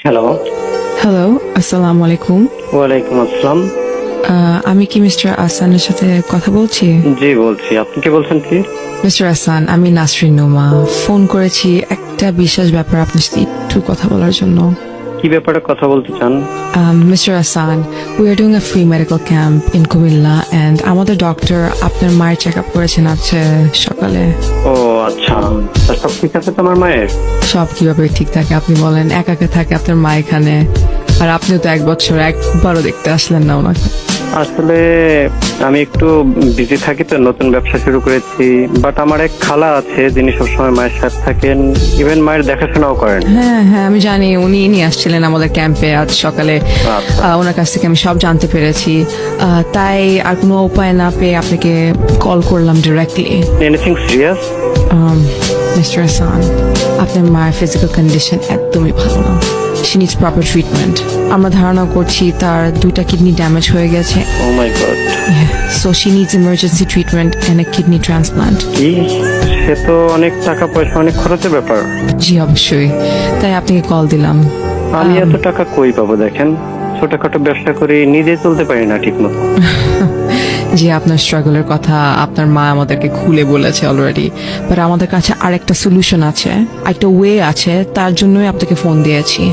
Hello. Hello, আসসালামু আলাইকুম। ওয়ালাইকুম আসসালাম। আমি কি মিস্টার আসানের সাথে কথা বলছি? জি বলছি, আপনি কে বলছেন কি? মিস্টার আসান, আমি নাসরিন নোমা। ফোন করেছি একটা বিশেষ ব্যাপার আপনার সাথে একটু কথা বলার জন্য। কি ব্যাপারে কথা বলতে চান? Mister Ahsan, we are doing a free medical camp in Comilla and আমাদের ডক্টর আপনার মায়ের চেক আপ করেছেন আজকে সকালে। ও আচ্ছা, তা সব ঠিক আছে তোমার মায়ের? সব কিভাবে ঠিক থাকে আপনি বলেন? একা থাকে আপনার মা এখানে, আর আপনিও তো 1 বছর একবারও দেখতে আসলেন না ওনাকে। আসলে আমি একটু বিজি থাকি তো, নতুন ব্যবসা শুরু করেছি। বাট আমার এক খালা আছে যিনি সবসময় মায়ের সাথে থাকেন, ইভেন মায়ের দেখাশোনাও করেন। হ্যাঁ হ্যাঁ, আমি জানি উনি নিয়ে আসছিলেন আমাদের ক্যাম্পে আজ সকালে। আচ্ছা। ওনার কাছ থেকে আমি সব জানতে পেরেছি, তাই আর কোনো উপায় না পেয়ে আপনাকে কল করলাম directly. Anything serious? Mister Hasan, আপনার মায়ের ফিজিক্যাল কন্ডিশন একদমই ভালো না। She needs proper treatment. আমরা ধারণা করছি তার 2টা কিডনি ড্যামেজ হয়ে গেছে। Oh my god. So she needs emergency treatment and a kidney transplant. কি? সে তো অনেক টাকা পয়সা, অনেক খরচের ব্যাপার। জি অবশ্যই, তাই আপনাকে কল দিলাম। আমি এত টাকা কই পাবো? দেখেন, ছোটখাটো ব্যবসা করি, নিজে চলতে পারি না ঠিক মতো। জি, আপনার স্ট্রাগলের কথা আপনার মা আমাদেরকে খুলে বলেছে অলরেডি, বাট আমাদের কাছে আরেকটা সলিউশন আছে, একটা ওয়ে আছে, তার জন্যই আপনাকে ফোন দিয়েছি।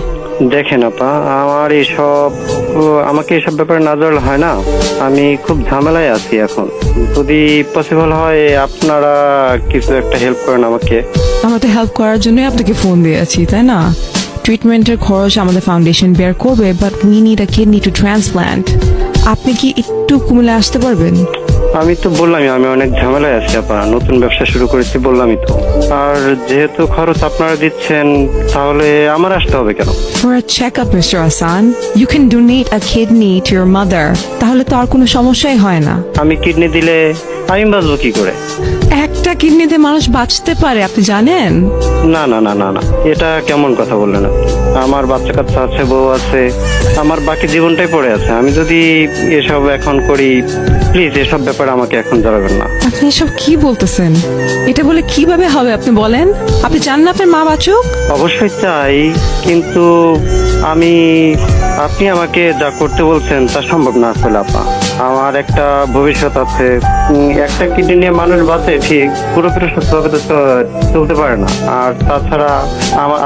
দেখেন আপা, আমাকে এসব ব্যাপারে না জানলে হয় না। আমি খুব ঝামেলায় আছি এখন। যদি পসিবল হয় আপনারা কিছু একটা হেল্প করেন আমাকে। আমরা তো হেল্প করার জন্যই আপনাকে ফোন দিয়েছি, তাই না? ট্রিটমেন্টের খরচ আমাদের ফাউন্ডেশন বেয়ার করবে, but we need a kidney to transplant. আপনি কি একটু কুমিল্লা আসতে পারবেন? আমি তো বললামই আমি অনেক ঝামেলায় আছি আপা, নতুন ব্যবসা শুরু করেছি বললামই তো। আর যেহেতু খরচ আপনারা দিচ্ছেন, তাহলে আমার আসতে হবে কেন? For a checkup, Mr. Hassan, you can donate a kidney to your mother. তাহলে তো আর কোনো সমস্যাই হয় না। আমি কিডনি দিলে আমি বাঁচবো কি করে? একটা কিডনিতে মানুষ বাঁচতে পারে, আপনি জানেন? না না না না না, এটা কেমন কথা বললেন আপনি? আমার বাচ্চা কাচ্চা আছে, বউ আছে, আমার বাকি জীবনটাই পড়ে আছে। আমি যদি এসব এখন করি, প্লিজ এসব ব্যাপারে আমাকে এখন জড়াবেন না। আপনি এসব কি বলতেছেন? এটা বলে কিভাবে হবে আপনি বলেন? আপনি চান না আপনার মা বাঁচুক? অবশ্যই চাই, কিন্তু আপনি আমাকে যা করতে বলছেন তা সম্ভব না আসলে আপা। আমার একটা ভবিষ্যৎ আছে। একটা কিডনি নিয়ে মানুষ বাঁচে ঠিক, পুরোপুরি সুস্থভাবে তো চলতে পারে না। আর তাছাড়া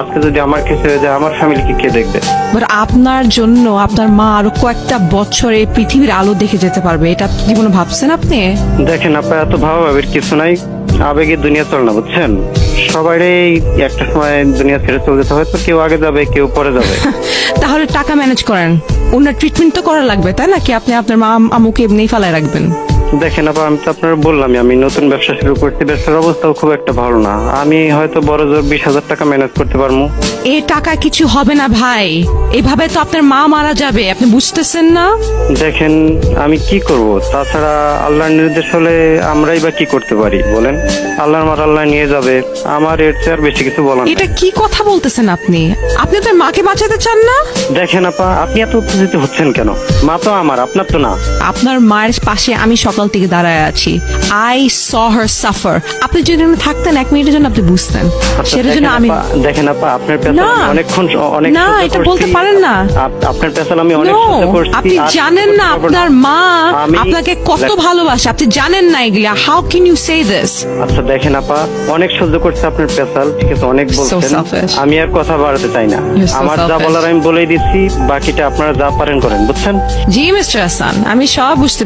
আজকে যদি আমার কিছু হয়ে যায়, আমার ফ্যামিলিকে কে দেখবে? বাট আপনার জন্য আপনার মা আরো কয়েকটা বছর এই পৃথিবীর আলো দেখে যেতে পারবে, এটা জীবনে ভাবছেন আপনি? দেখেন আপা, এত ভাবাভাবির কিছু নাই। আবেগে দুনিয়া চল না, বুঝছেন? সবারই একটা সময় দুনিয়া ছেড়ে চলে যেতে হয়, তো কেউ আগে যাবে, কেউ পরে যাবে। তাহলে টাকা ম্যানেজ করেন, ওনার ট্রিটমেন্ট তো করা লাগবে, তাই না? কি আপনি আপনার মা আমুকে এমনি ফালায় রাখবেন? দেখেন আপা, আমি তো আপনার বললামই আমি নতুন ব্যবসা শুরু করছি, ব্যবসার অবস্থাও খুব একটা ভালো না। আমি হয়তো বড় জোর 20,000 টাকা ম্যানেজ করতে পারবো। এই টাকা কিছু হবে না ভাই, এভাবে তো আপনার মা মারা যাবে, আপনি বুঝতেছেন না? দেখেন আমি কি করব? তাছাড়া আল্লাহর নির্দেশ হলে আমরাই বা কি করতে পারি বলেন? আল্লাহর মার আল্লাহ নিয়ে যাবে, আমার এর চেয়ে আর বেশি কিছু বলার এটা নেই। কি কথা বলতেছেন আপনি? আপনি আপনার মাকে বাঁচাতে চান না? দেখেন আপা, আপনি এত উত্তেজিত হচ্ছেন কেন? মা তো আমার, আপনার তো না। আপনার মায়ের পাশে আমি সকাল থেকে দাঁড়ায় আছি। I saw her suffer. আপনি যদি এখানে থাকতেন 1 মিনিটের জন্য আপনি বুঝতেন। আচ্ছা, সেটার জন্য আমি দেখেন আপা, আপনার পেছাল না, আমি অনেক না, সহ্য এটা করছি। বলতে পারেন না। আপনার পেছাল আমি অনেক No, সহ্য করছি। আপনি আর জানেন না আপনার মা আমি- আপনাকে কত ভালোবাসে, আপনি জানেন না এগুলা। How can you say this? আচ্ছা দেখেন আপা, অনেক সহ্য করছে আপনার পেশাল, ঠিক আছে, অনেক বলছেন। selfish. আমি আর কথা বাড়াতে চাই না। You're so আমার যা selfish. বলার আমি বলেই দিচ্ছি, বাকিটা আপনারা যা পারেন করেন, বুঝছেন? জি মিস্টার হাসান, আমি সব বুঝতে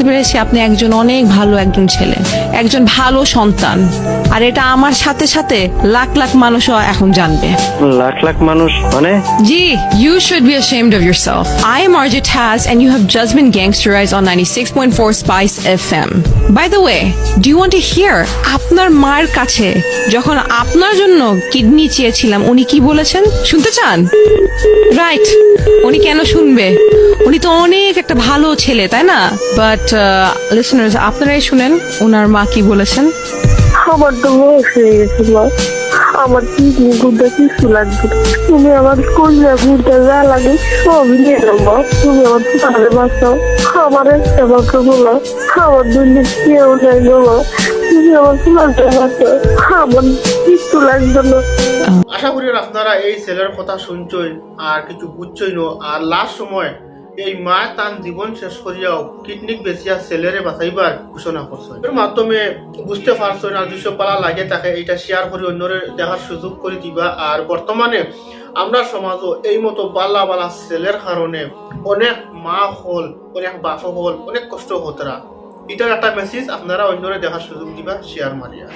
পেরেছি আপনি একজন অনেক ভালো একজন ছেলে, একজন ভালো সন্তান। আর এটা আমার সাথে সাথে লাখ লাখ মানুষও এখন জানবে। লাখ লাখ মানুষ মানে? জি, you should be ashamed of yourself. I am RJ Taz and you have just been gangsterized on 96.4 Spice FM. By the way, do you want to hear আপনার মায়ের কাছে যখন আপনার জন্য কিডনি চেয়েছিলাম উনি কি বলেছেন? শুনতে চান? রাইট, উনি কেন শুনবে? উনি তো অনেক একটা ভালো ছেলে, তাই না? বাট লিসনার্স, আপনারাই শুনেন ওনার মা কি বলেছেন। আমার তো বয়স হয়ে গেছে মা, আমার কিডনি গুড়টা কিছু লাগবে না। তুমি আমার কন্যা গুড়টা যা লাগে সবই নিয়ে নাও। তুমি আমার ছোটরে বাঁচাও, আমার একটা মাত্র বলো, আমার দুনিয়া কেউ নাই গো মা। তুমি আমার ছোটরে বাঁচাও, আমার কিছু লাগবে না। আশা করি আপনারা এই ছেলের কথা শুনছই আর কিছু বুঝছই ন। আর লাস্ট সময় এই মা তার জীবন শেষ করিয়াও কিডনিক বেচিয়া ছেলেরে বাঁচাইবার ঘোষণা করছে। এর মাধ্যমে বুঝতে পারছো না যেসব পালা লাগে তাকে এটা শেয়ার করে অন্যরে দেখার সুযোগ করে দিবা। আর বর্তমানে আমরা সমাজও এই মতো বালা বালা ছেলের কারণে অনেক মা হল, অনেক বাপ হল, অনেক কষ্ট হতরা। এটার একটা মেসেজ আপনারা অন্যরে দেখার সুযোগ দিবা শেয়ার মারিয়া।